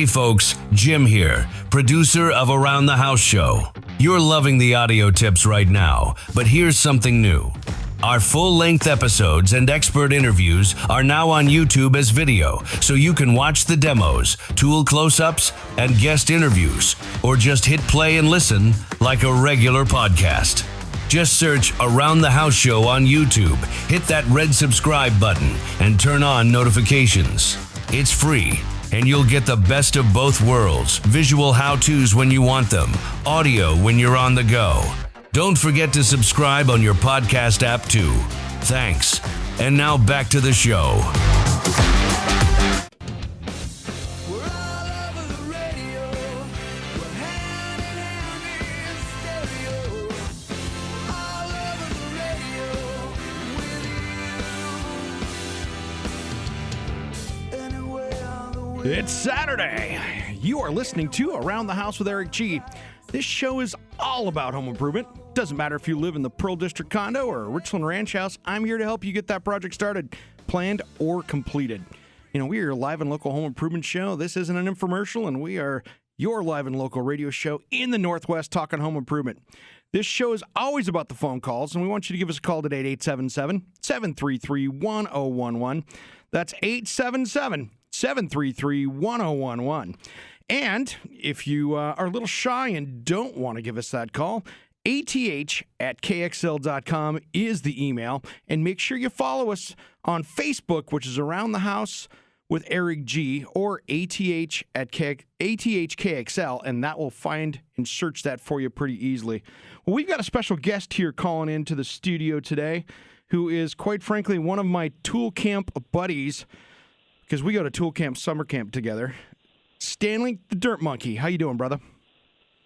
Hey folks, Jim here, producer of Around the House Show. You're loving the audio tips right now, but here's something new. Our full-length episodes and expert interviews are now on YouTube as video, so you can watch the demos, tool close-ups, and guest interviews, or just hit play and listen like a regular podcast. Just search Around the House Show on YouTube, hit that red subscribe button, and turn on notifications. It's free, and you'll get the best of both worlds, visual how-tos when you want them, audio when you're on the go. Don't forget to subscribe on your podcast app too. Thanks. And now back to the show. It's Saturday. You are listening to Around the House with Eric G. This show is all about home improvement. Doesn't matter if you live in the Pearl District condo or a Richland Ranch house, I'm here to help you get that project started, planned, or completed. You know, we are a live and local home improvement show. This isn't an infomercial, and we are your live and local radio show in the Northwest talking home improvement. This show is always about the phone calls, and we want you to give us a call today at 877-733-1011. That's 877-733-1011. And if you are a little shy and don't want to give us that call, ath@kxl.com is the email. And make sure you follow us on Facebook, which is Around the House with Eric G, or ATHKXL, and that will find and search that for you pretty easily. Well, we've got a special guest here calling into the studio today who is, quite frankly, one of my tool camp buddies, because we go to tool camp, summer camp together. Stanley, the Dirt Monkey. How you doing, brother?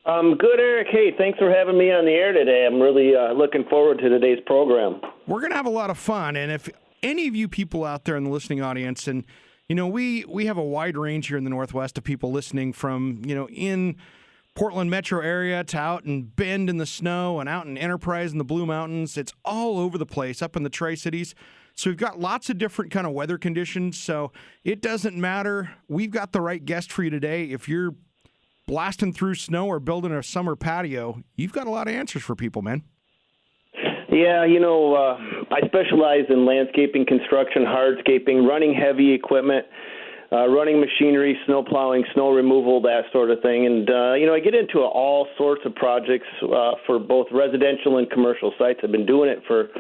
I'm good, Eric. Hey, thanks for having me on the air today. I'm really looking forward to today's program. We're going to have a lot of fun, and if any of you people out there in the listening audience, and, you know, we have a wide range here in the Northwest of people listening from, you know, in Portland metro area to out in Bend in the snow and out in Enterprise in the Blue Mountains. It's all over the place, up in the Tri-Cities. So we've got lots of different kind of weather conditions, so it doesn't matter. We've got the right guest for you today. If you're blasting through snow or building a summer patio, you've got a lot of answers for people, man. Yeah, you know, I specialize in landscaping, construction, hardscaping, running heavy equipment, running machinery, snow plowing, snow removal, that sort of thing. And, you know, I get into all sorts of projects for both residential and commercial sites. I've been doing it for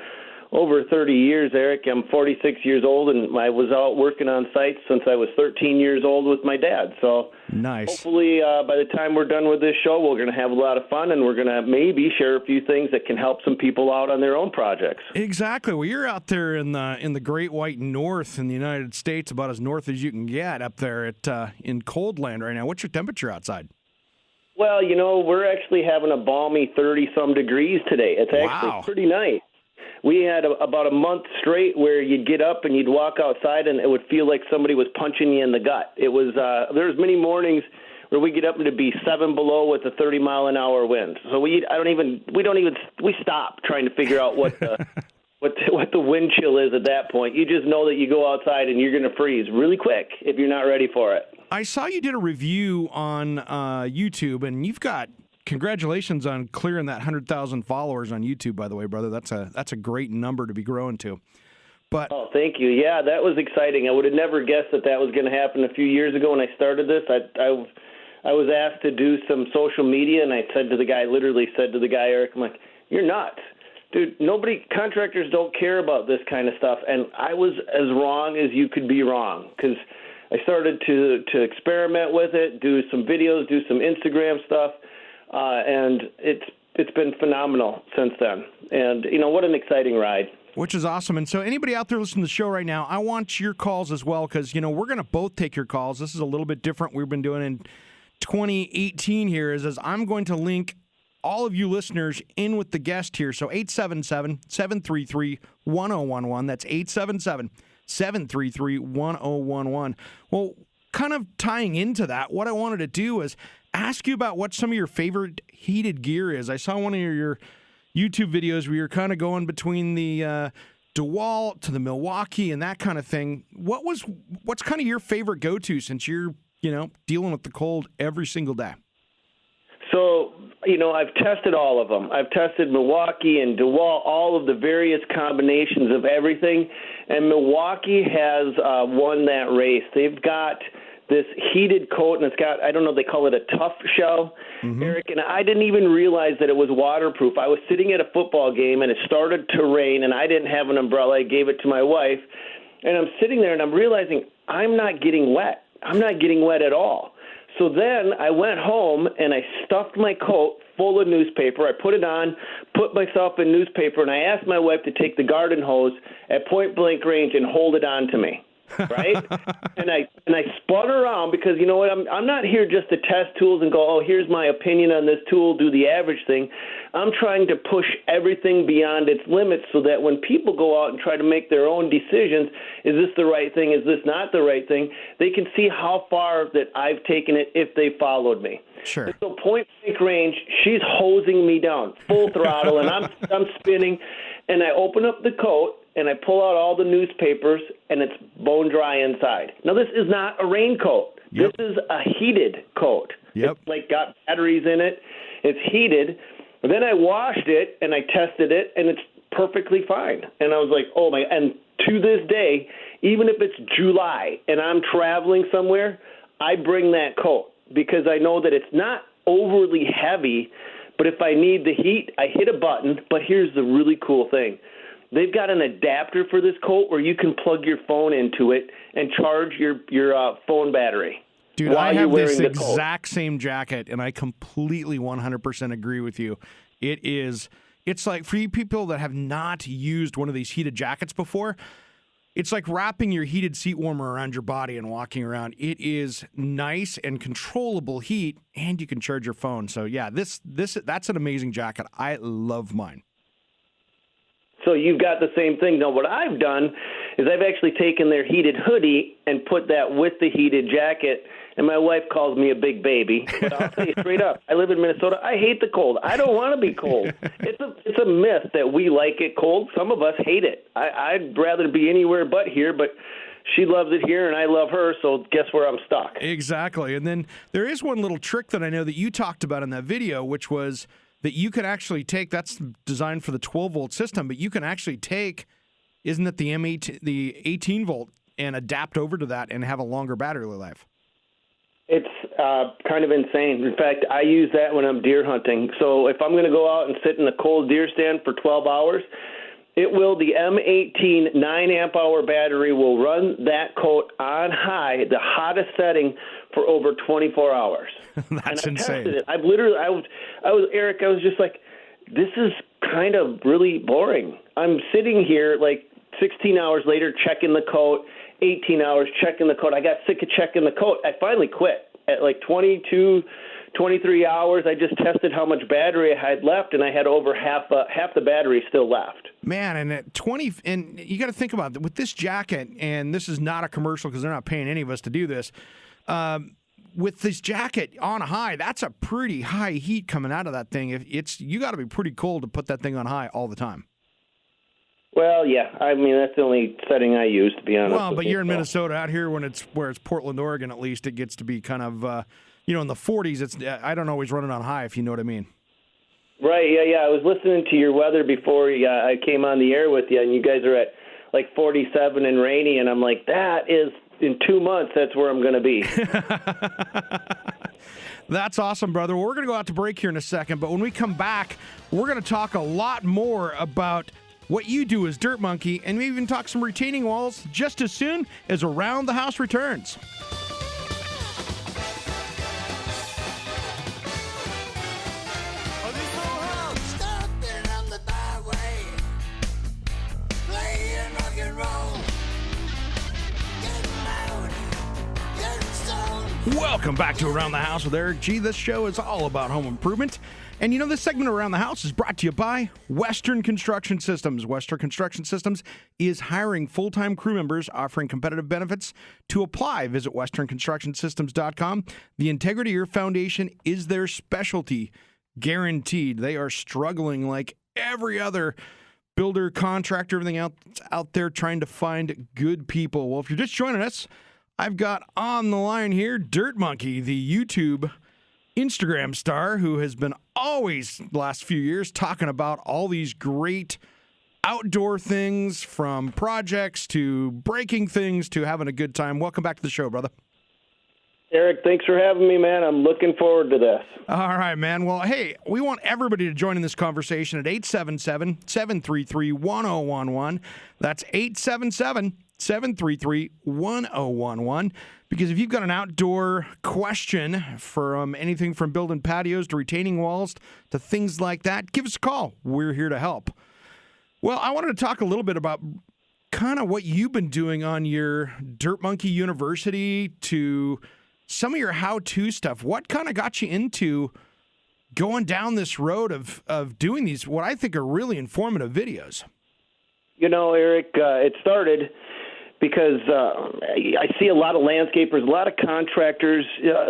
over 30 years, Eric. I'm 46 years old, and I was out working on sites since I was 13 years old with my dad. So nice. Hopefully by the time we're done with this show, we're going to have a lot of fun, and we're going to maybe share a few things that can help some people out on their own projects. Exactly. Well, you're out there in the Great White North in the United States, about as north as you can get up there in cold land right now. What's your temperature outside? Well, you know, we're actually having a balmy 30-some degrees today. It's actually pretty nice. We had about a month straight where you'd get up and you'd walk outside and it would feel like somebody was punching you in the gut. It was there was many mornings where we get up to be 7 below with a 30-mile-an-hour wind. So we stop trying to figure out what the what the wind chill is at that point. You just know that you go outside and you're going to freeze really quick if you're not ready for it. I saw you did a review on YouTube, and you've got. Congratulations on clearing that 100,000 followers on YouTube, by the way, brother. That's a great number to be growing to. But oh, thank you. Yeah, that was exciting. I would have never guessed that was going to happen a few years ago when I started this. I was asked to do some social media, and I literally said to the guy, Eric, I'm like, you're nuts. Dude, contractors don't care about this kind of stuff. And I was as wrong as you could be wrong, because I started to experiment with it, do some videos, do some Instagram stuff. And it's been phenomenal since then. And, you know, what an exciting ride. Which is awesome. And so anybody out there listening to the show right now, I want your calls as well, because, you know, we're going to both take your calls. This is a little bit different. We've been doing in 2018 here is I'm going to link all of you listeners in with the guest here. So 877-733-1011. That's 877-733-1011. Well, kind of tying into that, what I wanted to do is ask you about what some of your favorite heated gear is. I saw one of your YouTube videos where you're kind of going between the DeWalt to the Milwaukee and that kind of thing. What's kind of your favorite go-to, since you're dealing with the cold every single day? So, I've tested all of them. I've tested Milwaukee and DeWalt, all of the various combinations of everything. And Milwaukee has won that race. They've got this heated coat, and it's got, I don't know, they call it a tough shell, Eric, and I didn't even realize that it was waterproof. I was sitting at a football game, and it started to rain, and I didn't have an umbrella. I gave it to my wife, and I'm sitting there, and I'm realizing I'm not getting wet. I'm not getting wet at all. So then I went home, and I stuffed my coat full of newspaper. I put it on, put myself in newspaper, and I asked my wife to take the garden hose at point-blank range and hold it on to me. Right? and I spun around because you know what, I'm not here just to test tools and go, oh, here's my opinion on this tool, do the average thing. I'm trying to push everything beyond its limits so that when people go out and try to make their own decisions, is this the right thing, is this not the right thing, they can see how far that I've taken it if they followed me. Sure. And so point blank range, she's hosing me down full throttle, and I'm spinning, and I open up the coat, and I pull out all the newspapers, and it's bone dry inside. Now, this is not a raincoat. Yep. This is a heated coat. Yep. It's like got batteries in it. It's heated. But then I washed it, and I tested it, and it's perfectly fine. And I was like, oh, my. And to this day, even if it's July and I'm traveling somewhere, I bring that coat because I know that it's not overly heavy, but if I need the heat, I hit a button. But here's the really cool thing. They've got an adapter for this coat where you can plug your phone into it and charge your phone battery. Dude, I have this exact same jacket, and I completely 100% agree with you. It's like for you people that have not used one of these heated jackets before, it's like wrapping your heated seat warmer around your body and walking around. It is nice and controllable heat, and you can charge your phone. So yeah, that's an amazing jacket. I love mine. So you've got the same thing. Now, what I've done is I've actually taken their heated hoodie and put that with the heated jacket, and my wife calls me a big baby. But I'll tell you straight up, I live in Minnesota. I hate the cold. I don't want to be cold. It's a myth that we like it cold. Some of us hate it. I'd rather be anywhere but here, but she loves it here, and I love her, so guess where I'm stuck. Exactly. And then there is one little trick that I know that you talked about in that video, which was that you can actually take, that's designed for the 12-volt system, but you can actually take, isn't it the M8, the 18-volt, and adapt over to that and have a longer battery life? It's kind of insane. In fact, I use that when I'm deer hunting. So if I'm going to go out and sit in a cold deer stand for 12 hours, the M18 9-amp-hour battery will run that coat on high, the hottest setting, for over 24 hours. That's insane. It. I was just like, this is kind of really boring. I'm sitting here like 16 hours later checking the coat, 18 hours checking the coat. I got sick of checking the coat. I finally quit at like 22, 23 hours. I just tested how much battery I had left, and I had over half the battery still left. Man, and at 20, and you got to think about it, with this jacket, and this is not a commercial because they're not paying any of us to do this. With this jacket on high, that's a pretty high heat coming out of that thing. You got to be pretty cold to put that thing on high all the time. Well, yeah. I mean, that's the only setting I use, to be honest. Well, but you're in Minnesota. Out here, where it's Portland, Oregon, at least, it gets to be kind of, in the 40s. I don't always run it on high, if you know what I mean. Right. Yeah. I was listening to your weather before I came on the air with you, and you guys are at like 47 and rainy, and I'm like, that is. In 2 months, that's where I'm going to be. That's awesome, brother. Well, we're going to go out to break here in a second, but when we come back, we're going to talk a lot more about what you do as Dirt Monkey, and maybe even talk some retaining walls just as soon as Around the House returns. Welcome back to Around the House with Eric G. This show is all about home improvement. And this segment Around the House is brought to you by Western Construction Systems. Western Construction Systems is hiring full-time crew members, offering competitive benefits. To apply, visit westernconstructionsystems.com. The integrity of your foundation is their specialty, guaranteed. They are struggling like every other builder, contractor, everything out there trying to find good people. Well, if you're just joining us, I've got on the line here Dirt Monkey, the YouTube Instagram star who has been always the last few years talking about all these great outdoor things, from projects to breaking things to having a good time. Welcome back to the show, brother. Eric, thanks for having me, man. I'm looking forward to this. All right, man. Well, hey, we want everybody to join in this conversation at 877-733-1011. That's 877-733-1011. Because if you've got an outdoor question, from anything from building patios to retaining walls to things like that, give us a call. We're here to help. Well, I wanted to talk a little bit about kind of what you've been doing on your Dirt Monkey University, to some of your how-to stuff. What kind of got you into going down this road of doing these, what I think are really informative videos? You know, Eric, it started because I see a lot of landscapers, a lot of contractors.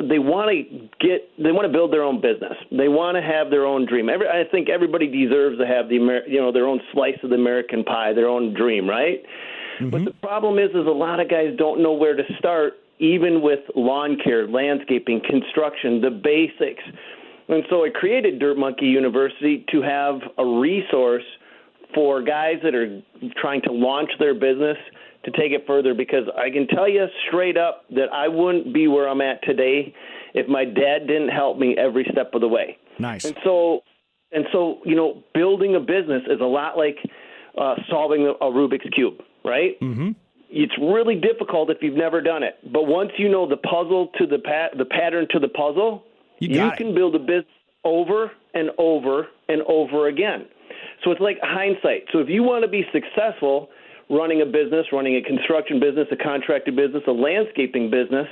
They want to build their own business. They want to have their own dream. I think everybody deserves to have their own slice of the American pie, their own dream, right? Mm-hmm. But the problem is a lot of guys don't know where to start, even with lawn care, landscaping, construction, the basics. And so I created Dirt Monkey University to have a resource for guys that are trying to launch their business to take it further, because I can tell you straight up that I wouldn't be where I'm at today if my dad didn't help me every step of the way. Nice. And so, building a business is a lot like solving a Rubik's Cube, right? Mm-hmm. It's really difficult if you've never done it. But once you know the puzzle to the pattern to the puzzle, you can build a business over and over and over again. So it's like hindsight. So if you want to be successful running a business, running a construction business, a contractor business, a landscaping business,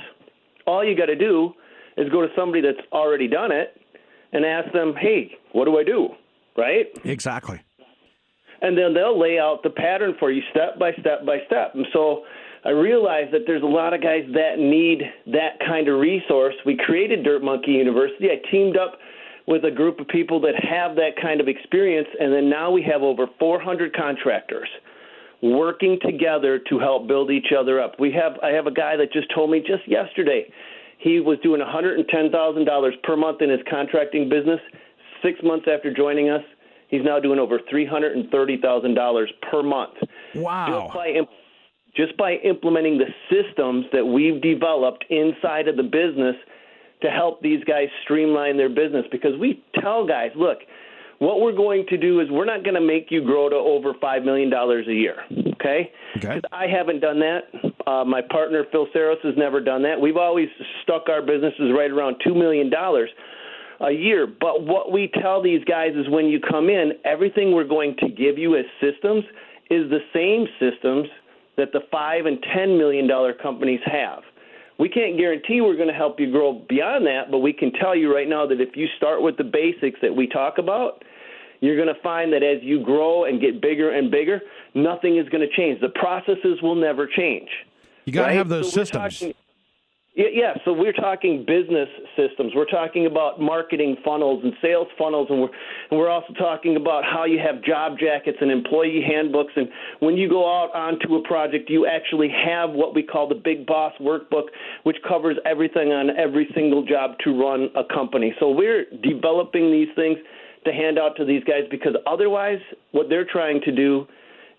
all you got to do is go to somebody that's already done it and ask them, hey, what do I do? Right? Exactly. And then they'll lay out the pattern for you step by step by step. And so I realized that there's a lot of guys that need that kind of resource. We created Dirt Monkey University. I teamed up with a group of people that have that kind of experience, and then now we have over 400 contractors working together to help build each other up. I have a guy that just told me just yesterday he was doing $110,000 per month in his contracting business. 6 months after joining us, he's now doing over $330,000 per month. Wow. Just by implementing the systems that we've developed inside of the business to help these guys streamline their business. Because we tell guys, look, what we're going to do is we're not going to make you grow to over $5 million a year, okay? Because I haven't done that. My partner, Phil Saros, has never done that. We've always stuck our businesses right around $2 million a year. But what we tell these guys is when you come in, everything we're going to give you as systems is the same systems that the $5 and $10 million companies have. We can't guarantee we're going to help you grow beyond that, but we can tell you right now that if you start with the basics that we talk about, you're going to find that as you grow and get bigger and bigger, nothing is going to change. The processes will never change. You got to have those systems. Yeah, so we're talking business systems. We're talking about marketing funnels and sales funnels, and we're also talking about how you have job jackets and employee handbooks. And when you go out onto a project, you actually have what we call the Big Boss Workbook, which covers everything on every single job to run a company. So we're developing these things to hand out to these guys, because otherwise what they're trying to do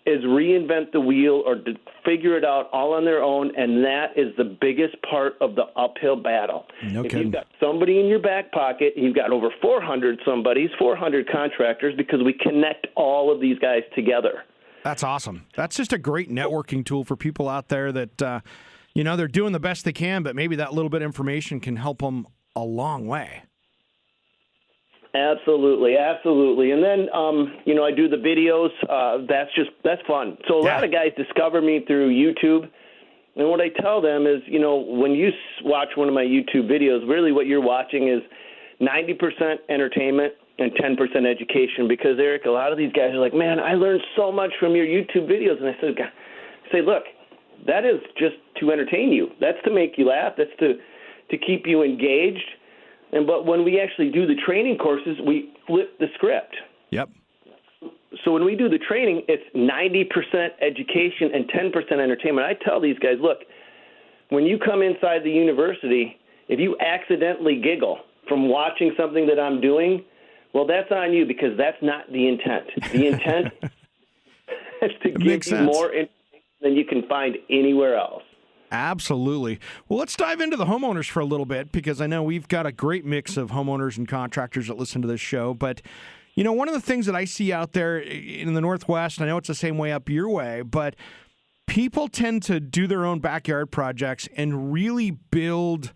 is reinvent the wheel or to figure it out all on their own, and that is the biggest part of the uphill battle. No if kidding. You've got somebody in your back pocket, you've got over 400 contractors, because we connect all of these guys together. That's awesome. That's just a great networking tool for people out there that, they're doing the best they can, but maybe that little bit of information can help them a long way. Absolutely. And then, I do the videos. That's fun. So a lot of guys discover me through YouTube. And what I tell them is, when you watch one of my YouTube videos, really what you're watching is 90% entertainment and 10% education. Because, Eric, a lot of these guys are like, man, I learned so much from your YouTube videos. And I say, look, that is just to entertain you. That's to make you laugh. That's to keep you engaged. But when we actually do the training courses, we flip the script. Yep. So when we do the training, it's 90% education and 10% entertainment. I tell these guys, look, when you come inside the university, if you accidentally giggle from watching something that I'm doing, well, that's on you because that's not the intent. The intent is to give you more information than you can find anywhere else. Absolutely. Well, let's dive into the homeowners for a little bit because I know we've got a great mix of homeowners and contractors that listen to this show. But, one of the things that I see out there in the Northwest, I know it's the same way up your way, but people tend to do their own backyard projects and really build,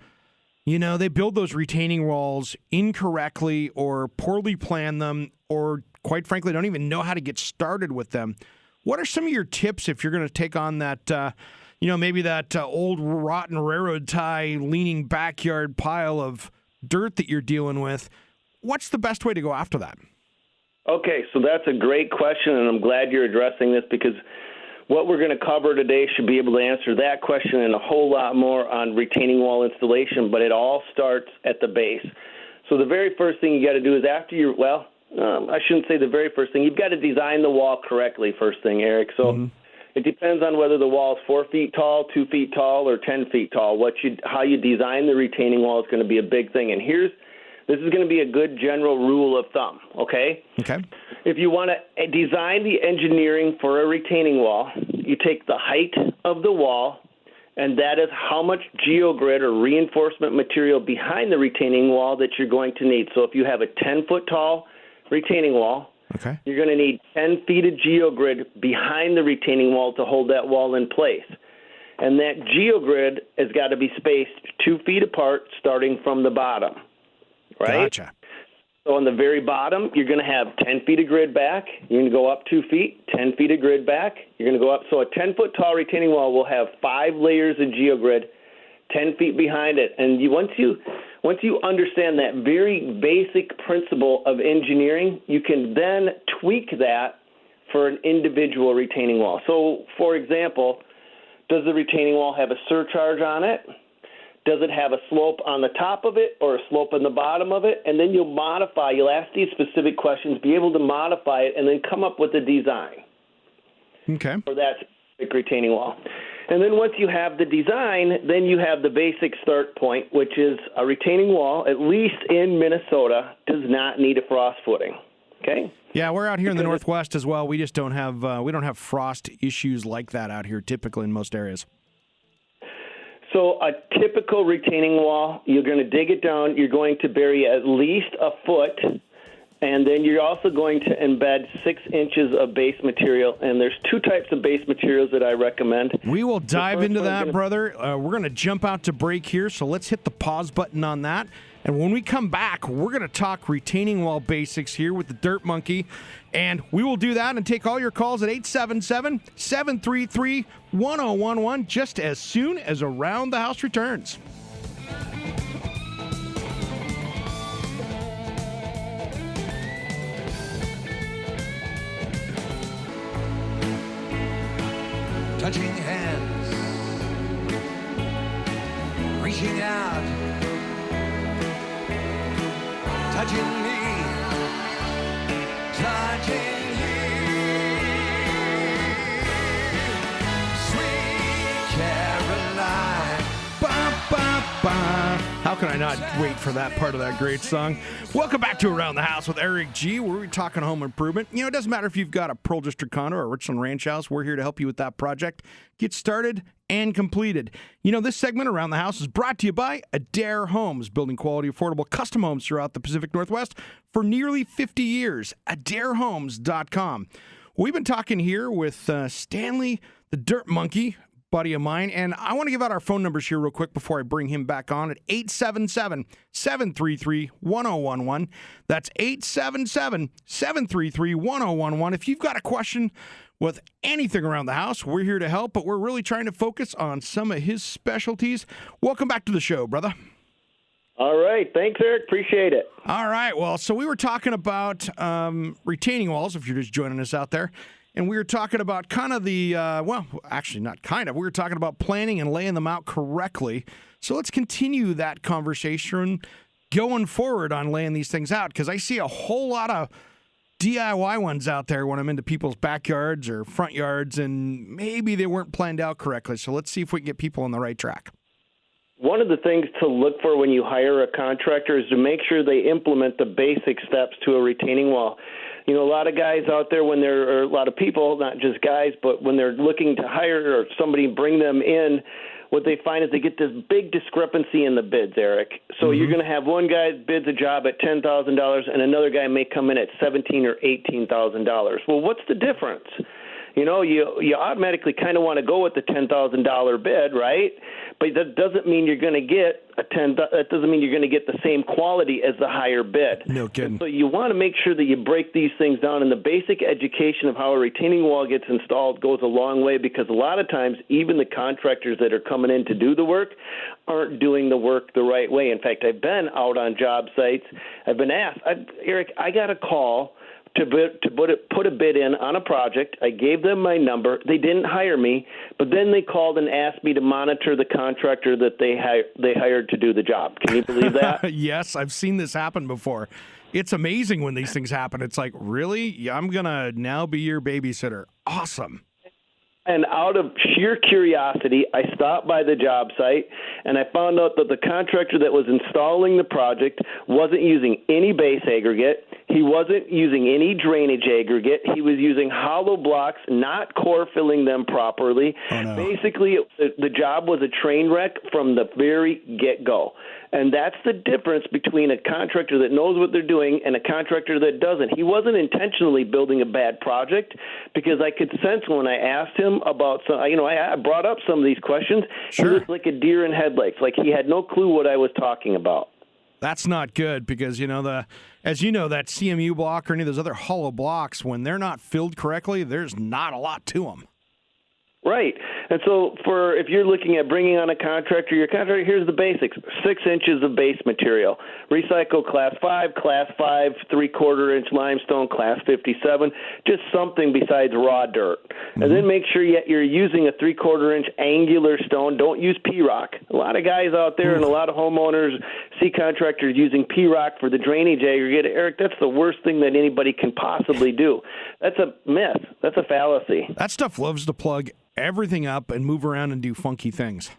they build those retaining walls incorrectly or poorly plan them or, quite frankly, don't even know how to get started with them. What are some of your tips if you're going to take on that, maybe that old rotten railroad tie leaning backyard pile of dirt that you're dealing with? What's the best way to go after that? Okay, so that's a great question, and I'm glad you're addressing this because what we're going to cover today should be able to answer that question and a whole lot more on retaining wall installation, but it all starts at the base. So the very first thing you got to do is after I shouldn't say the very first thing. You've got to design the wall correctly first thing, Eric. So it depends on whether the wall is 4 feet tall, 2 feet tall, or 10 feet tall. How you design the retaining wall is going to be a big thing. And this is going to be a good general rule of thumb, okay? Okay. If you want to design the engineering for a retaining wall, you take the height of the wall, and that is how much geogrid or reinforcement material behind the retaining wall that you're going to need. So if you have a 10-foot tall retaining wall, okay, you're going to need 10 feet of geogrid behind the retaining wall to hold that wall in place. And that geogrid has got to be spaced 2 feet apart starting from the bottom, right? Gotcha. So on the very bottom, you're going to have 10 feet of grid back. You're going to go up 2 feet, 10 feet of grid back. You're going to go up. So a 10-foot tall retaining wall will have 5 layers of geogrid, 10 feet behind it. And once you understand that very basic principle of engineering, you can then tweak that for an individual retaining wall. So, for example, does the retaining wall have a surcharge on it? Does it have a slope on the top of it or a slope on the bottom of it? And then you'll ask these specific questions, be able to modify it, and then come up with a design for that specific retaining wall. And then once you have the design, then you have the basic start point, which is a retaining wall, at least in Minnesota, does not need a frost footing. Okay? Yeah, we're out here in the Northwest as well. We just don't have frost issues like that out here typically in most areas. So a typical retaining wall, you're going to dig it down. You're going to bury at least a foot, and then you're also going to embed 6 inches of base material. And there's 2 types of base materials that I recommend. We will dive into that, brother. We're going to jump out to break here, so let's hit the pause button on that. And when we come back, we're going to talk retaining wall basics here with the Dirt Monkey. And we will do that and take all your calls at 877-733-1011 just as soon as Around the House returns. Touching hands, reaching out, touching me, touching you, sweet Caroline. Ba, ba, ba. How can I not wait for that part of that great song? Welcome back to Around the House with Eric G., where we're talking home improvement. It doesn't matter if you've got a Pearl District condo or a Richland Ranch house. We're here to help you with that project. Get started and completed. This segment Around the House is brought to you by Adair Homes, building quality, affordable custom homes throughout the Pacific Northwest for nearly 50 years. AdairHomes.com. We've been talking here with Stanley, the Dirt Monkey, buddy of mine, and I want to give out our phone numbers here real quick before I bring him back on at 877-733-1011. That's 877-733-1011. If you've got a question with anything around the house, we're here to help, but we're really trying to focus on some of his specialties. Welcome back to the show, brother. All right. Thanks, Eric. Appreciate it. All right. Well, so we were talking about retaining walls, if you're just joining us out there. And we were talking about kind of the, actually not kind of, we were talking about planning and laying them out correctly. So let's continue that conversation going forward on laying these things out, because I see a whole lot of DIY ones out there when I'm into people's backyards or front yards, and maybe they weren't planned out correctly. So let's see if we can get people on the right track. one of the things to look for when you hire a contractor is to make sure they implement the basic steps to a retaining wall. You know, a lot of guys out there or a lot of people, not just guys, but when they're looking to hire or somebody bring them in, what they find is they get this big discrepancy in the bids, Eric. So you're going to have one guy bids a job at $10,000 and another guy may come in at $17,000 or $18,000. Well, what's the difference? You know, you automatically kind of want to go with the $10,000 bid, right? But that doesn't mean you're going to get that doesn't mean you're going to get the same quality as the higher bid. No kidding. And so you want to make sure that you break these things down, and the basic education of how a retaining wall gets installed goes a long way, because a lot of times even the contractors that are coming in to do the work aren't doing the work the right way. In fact, I've been out on job sites. I've been asked, Eric, I got a call to put a bid in on a project. I gave them my number. They didn't hire me, but then they called and asked me to monitor the contractor that they hired to do the job. Can you believe that? Yes, I've seen this happen before. It's amazing when these things happen. It's like, really? Yeah, I'm going to now be your babysitter. Awesome. And out of sheer curiosity, I stopped by the job site, and I found out that the contractor that was installing the project wasn't using any base aggregate. He wasn't using any drainage aggregate. He was using hollow blocks, not core filling them properly. Oh, no. Basically, the job was a train wreck from the very get-go. And that's the difference between a contractor that knows what they're doing and a contractor that doesn't. He wasn't intentionally building a bad project, because I could sense when I asked him about some, I brought up some of these questions. Sure. He was like a deer in headlights, like he had no clue what I was talking about. That's not good, because, as you know, that CMU block or any of those other hollow blocks, when they're not filled correctly, there's not a lot to them. Right. And so if you're looking at bringing on a contractor, here's the basics. 6 inches of base material. Recycle Class 5, 3/4 inch limestone, Class 57, just something besides raw dirt. Mm-hmm. And then make sure you're using a 3/4 inch angular stone. Don't use P-rock. A lot of guys out there and a lot of homeowners see contractors using P-rock for the drainage aggregate. Eric, that's the worst thing that anybody can possibly do. That's a myth. That's a fallacy. That stuff loves to plug everything up and move around and do funky things.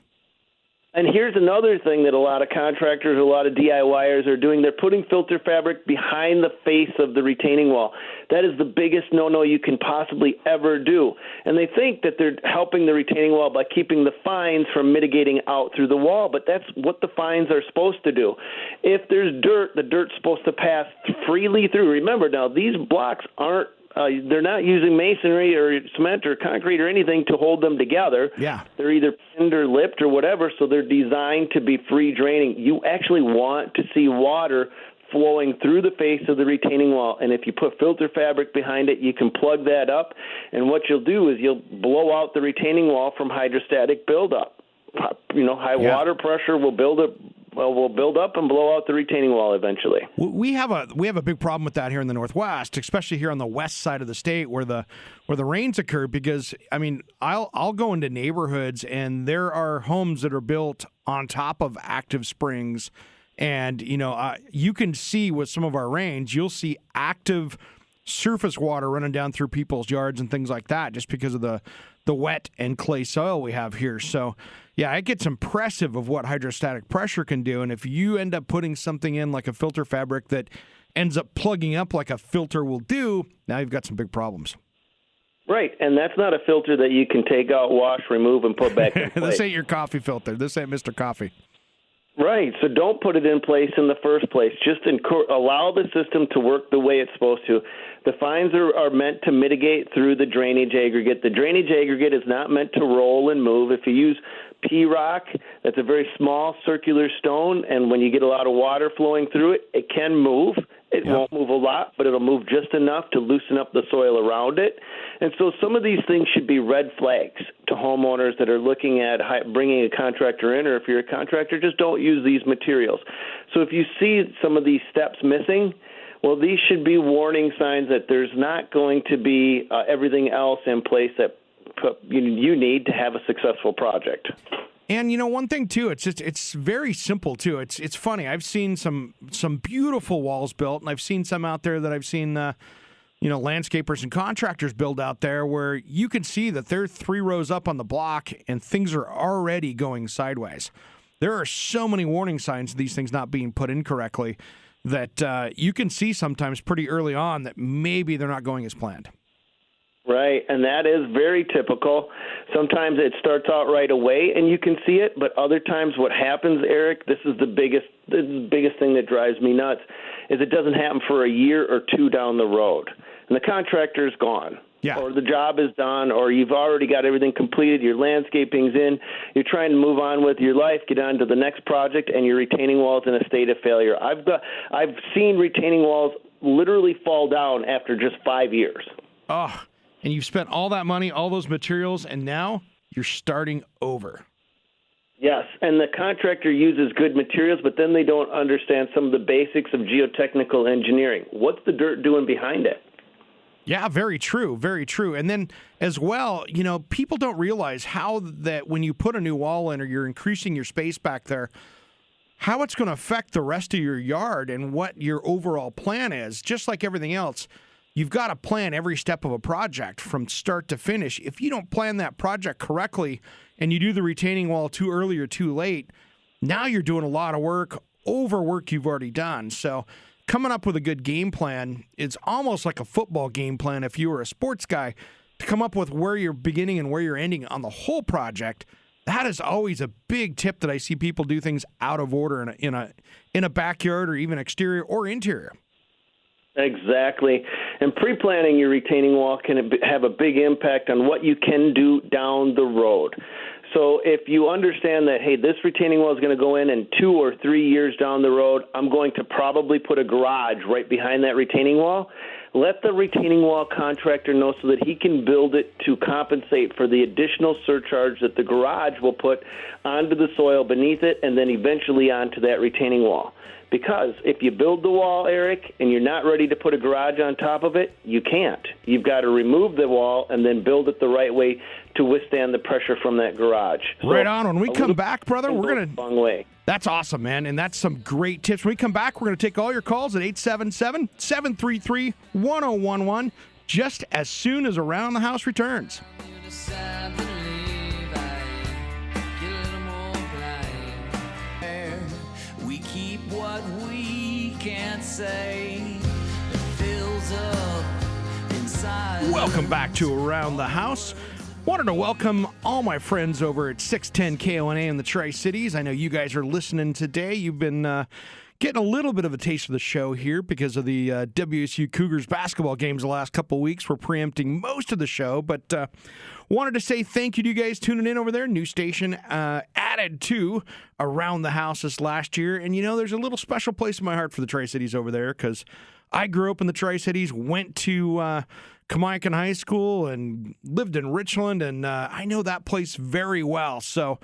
And here's another thing that a lot of contractors, a lot of DIYers are doing. They're putting filter fabric behind the face of the retaining wall. That is the biggest no-no you can possibly ever do. And they think that they're helping the retaining wall by keeping the fines from mitigating out through the wall, but that's what the fines are supposed to do. If there's dirt, the dirt's supposed to pass freely through. Remember now, these blocks aren't they're not using masonry or cement or concrete or anything to hold them together. Yeah. They're either pinned or lipped or whatever, so they're designed to be free draining. You actually want to see water flowing through the face of the retaining wall, and if you put filter fabric behind it, you can plug that up, and what you'll do is you'll blow out the retaining wall from hydrostatic buildup. High water pressure will build up and blow out the retaining wall eventually. We have a big problem with that here in the Northwest, especially here on the west side of the state where the rains occur. Because I'll go into neighborhoods and there are homes that are built on top of active springs, and you can see with some of our rains, you'll see active surface water running down through people's yards and things like that, just because of the wet and clay soil we have here. So, yeah, it gets impressive of what hydrostatic pressure can do. And if you end up putting something in like a filter fabric that ends up plugging up like a filter will do, now you've got some big problems. Right, and that's not a filter that you can take out, wash, remove, and put back in place. This ain't your coffee filter. This ain't Mr. Coffee. Right, so don't put it in place in the first place. Just allow the system to work the way it's supposed to. The fines are meant to mitigate through the drainage aggregate. The drainage aggregate is not meant to roll and move. If you use P-rock, that's a very small circular stone, and when you get a lot of water flowing through it, it can move. It won't move a lot, but it'll move just enough to loosen up the soil around it. And so some of these things should be red flags to homeowners that are looking at bringing a contractor in, or if you're a contractor, just don't use these materials. So if you see some of these steps missing, well, these should be warning signs that there's not going to be everything else in place that you need to have a successful project. And one thing too, it's very simple too. It's funny. I've seen some beautiful walls built, and I've seen some out there that I've seen landscapers and contractors build out there, where you can see that they're 3 rows up on the block and things are already going sideways. there are so many warning signs of these things not being put in correctly that you can see sometimes pretty early on that maybe they're not going as planned. Right, and that is very typical. Sometimes it starts out right away and you can see it, but other times what happens, Eric, this is the biggest thing that drives me nuts, is it doesn't happen for a year or two down the road. And the contractor's gone. Yeah. Or the job is done, or you've already got everything completed, your landscaping's in, you're trying to move on with your life, get on to the next project, and your retaining wall's in a state of failure. I've seen retaining walls literally fall down after just 5 years. Oh, and you've spent all that money, all those materials, and now you're starting over. Yes, and the contractor uses good materials, but then they don't understand some of the basics of geotechnical engineering. What's the dirt doing behind it? Yeah, very true, very true. And then as well, people don't realize how that when you put a new wall in or you're increasing your space back there, how it's going to affect the rest of your yard and what your overall plan is. Just like everything else, you've got to plan every step of a project from start to finish. If you don't plan that project correctly and you do the retaining wall too early or too late, now you're doing a lot of work over work you've already done. So coming up with a good game plan is almost like a football game plan if you were a sports guy, to come up with where you're beginning and where you're ending on the whole project. That is always a big tip that I see people do things out of order in a backyard or even exterior or interior. Exactly. And pre-planning your retaining wall can have a big impact on what you can do down the road. So if you understand that, hey, this retaining wall is going to go in 2 or 3 years down the road, I'm going to probably put a garage right behind that retaining wall, let the retaining wall contractor know so that he can build it to compensate for the additional surcharge that the garage will put onto the soil beneath it and then eventually onto that retaining wall. Because if you build the wall, Eric, and you're not ready to put a garage on top of it, you can't. You've got to remove the wall and then build it the right way to withstand the pressure from that garage. Right on. When we come back, brother, we're going to... Long way. That's awesome, man, and that's some great tips. When we come back, we're going to take all your calls at 877-733-1011 just as soon as Around the House returns. We keep what we can't say. It fills up inside. Welcome back to Around the House. Wanted to welcome all my friends over at 610 KONA in the Tri-Cities. I know you guys are listening today. You've been getting a little bit of a taste of the show here because of the WSU Cougars basketball games the last couple of weeks. We're preempting most of the show, but wanted to say thank you to you guys tuning in over there. New station added to Around the House this last year. And, there's a little special place in my heart for the Tri-Cities over there because I grew up in the Tri-Cities, went to Kamiakin High School and lived in Richland, and I know that place very well. So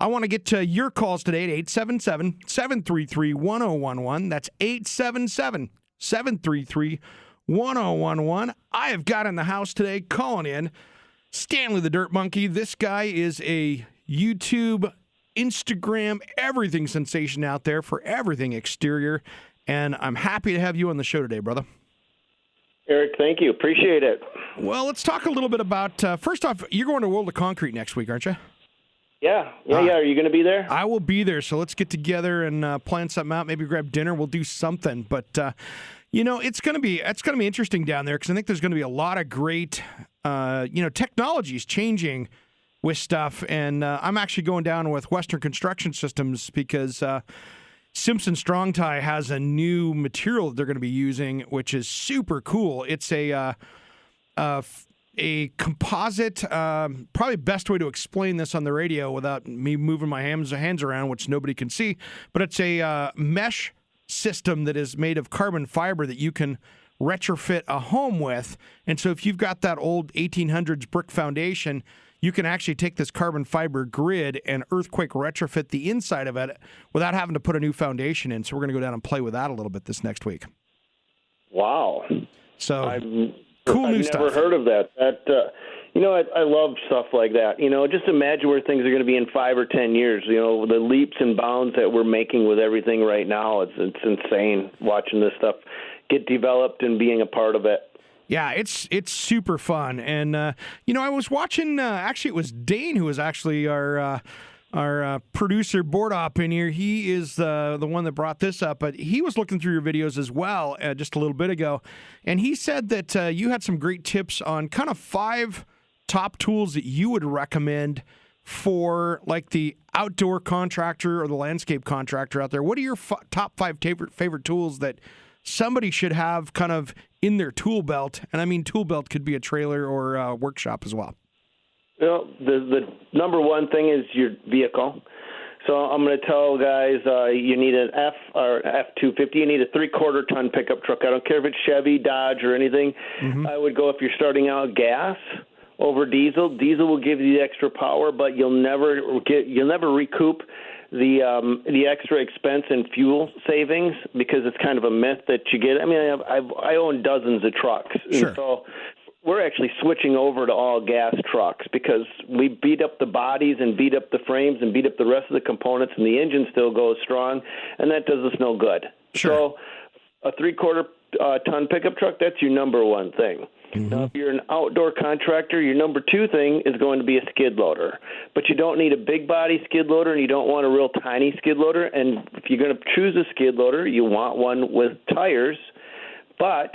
I want to get to your calls today at 877-733-1011. That's 877-733-1011. I have got in the house today calling in Stanley the Dirt Monkey. This guy is a YouTube, Instagram, everything sensation out there for everything exterior, and I'm happy to have you on the show today, brother. Eric, thank you. Appreciate it. Well, let's talk a little bit about, first off, you're going to World of Concrete next week, aren't you? Yeah. Are you going to be there? I will be there, so let's get together and plan something out, maybe grab dinner. We'll do something. But, it's going to be interesting down there because I think there's going to be a lot of great, technology is changing with stuff. And I'm actually going down with Western Construction Systems because Simpson Strong Tie has a new material that they're going to be using, which is super cool. It's a composite, probably best way to explain this on the radio without me moving my hands around, which nobody can see, but it's a mesh system that is made of carbon fiber that you can retrofit a home with. And so if you've got that old 1800s brick foundation, you can actually take this carbon fiber grid and earthquake retrofit the inside of it without having to put a new foundation in. So we're going to go down and play with that a little bit this next week. Wow. So cool new stuff. I've never stuff. heard of that. I love stuff like that. Just imagine where things are going to be in 5 or 10 years. The leaps and bounds that we're making with everything right now. It's insane watching this stuff get developed and being a part of it. Yeah, it's super fun. And, I was watching, actually, it was Dane who was actually our our producer Board Op in here, he is the one that brought this up, but he was looking through your videos as well just a little bit ago, and he said that you had some great tips on kind of 5 top tools that you would recommend for like the outdoor contractor or the landscape contractor out there. What are your top 5 favorite tools that somebody should have kind of in their tool belt? And I mean, tool belt could be a trailer or a workshop as well. Well, the number one thing is your vehicle. So I'm going to tell guys you need an F or F-250. You need a 3/4 ton pickup truck. I don't care if it's Chevy, Dodge, or anything. I would go if you're starting out gas over diesel. Diesel will give you the extra power, but you'll never recoup the extra expense and fuel savings because it's kind of a myth that you get. I mean, I own dozens of trucks, Sure. and so we're actually switching over to all gas trucks because we beat up the bodies and beat up the frames and beat up the rest of the components, and the engine still goes strong, and that does us no good. Sure. So a 3/4 ton pickup truck, that's your number one thing. Now, if you're an outdoor contractor, your number 2 thing is going to be a skid loader. But you don't need a big body skid loader, and you don't want a real tiny skid loader. And if you're going to choose a skid loader, you want one with tires, but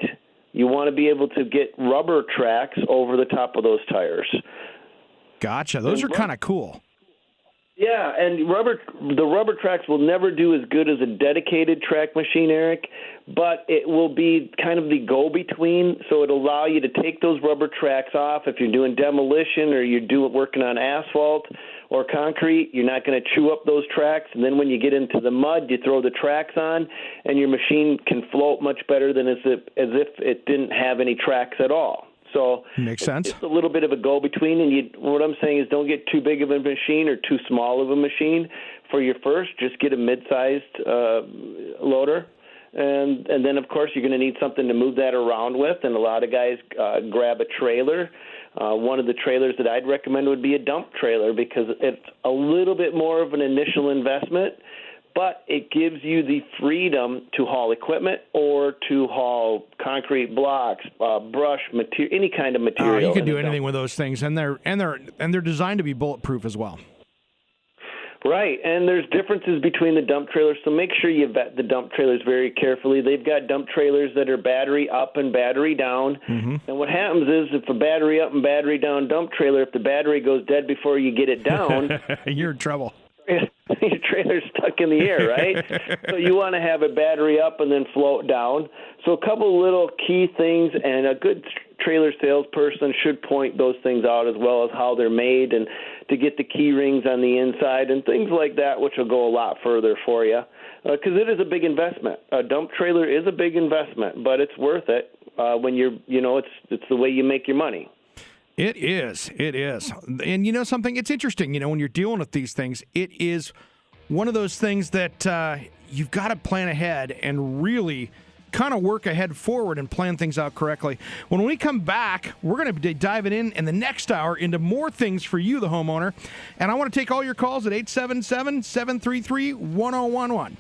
you want to be able to get rubber tracks over the top of those tires. Gotcha. Those are kind of cool. Yeah, and the rubber tracks will never do as good as a dedicated track machine, Eric, but it will be kind of the go-between, so it'll allow you to take those rubber tracks off. If you're doing demolition or you're working on asphalt or concrete, you're not going to chew up those tracks, and then when you get into the mud, you throw the tracks on, and your machine can float much better than as if it didn't have any tracks at all. So makes sense. It's a little bit of a go-between, and what I'm saying is don't get too big of a machine or too small of a machine for your first. Just get a mid-sized loader, and then, of course, you're going to need something to move that around with, and a lot of guys grab a trailer. One of the trailers that I'd recommend would be a dump trailer because it's a little bit more of an initial investment, but it gives you the freedom to haul equipment or to haul concrete blocks, brush, material, any kind of material. You can do anything with those things, and they're designed to be bulletproof as well. Right, and there's differences between the dump trailers, so make sure you vet the dump trailers very carefully. They've got dump trailers that are battery up and battery down, and what happens is if a battery up and battery down dump trailer, if the battery goes dead before you get it down, you're in trouble. Your trailer's stuck in the air, right? So you want to have a battery up and then float down. So a couple little key things, and a good trailer salesperson should point those things out as well as how they're made and to get the key rings on the inside and things like that, which will go a lot further for you because it is a big investment. A dump trailer is a big investment, but it's worth it when it's the way you make your money. It is. And you know something? It's interesting, when you're dealing with these things, it is one of those things that you've got to plan ahead and really kind of work ahead forward and plan things out correctly. When we come back, we're going to be diving in the next hour into more things for you, the homeowner. And I want to take all your calls at 877-733-1011.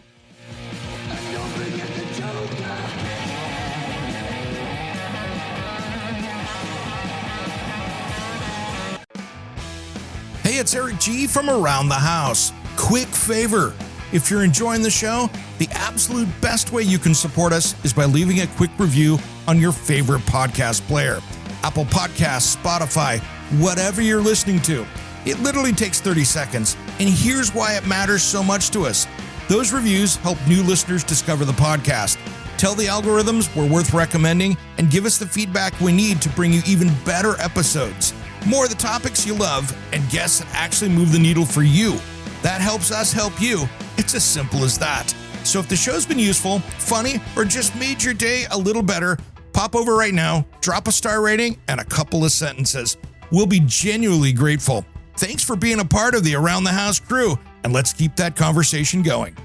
Hey, it's Eric G. from Around the House. Quick favor. If you're enjoying the show, the absolute best way you can support us is by leaving a quick review on your favorite podcast player. Apple Podcasts, Spotify, whatever you're listening to. It literally takes 30 seconds, and here's why it matters so much to us. Those reviews help new listeners discover the podcast. Tell the algorithms we're worth recommending, and give us the feedback we need to bring you even better episodes. More of the topics you love, and guests that actually move the needle for you. That helps us help you. It's as simple as that. So if the show's been useful, funny, or just made your day a little better, pop over right now, drop a star rating, and a couple of sentences. We'll be genuinely grateful. Thanks for being a part of the Around the House crew, and let's keep that conversation going.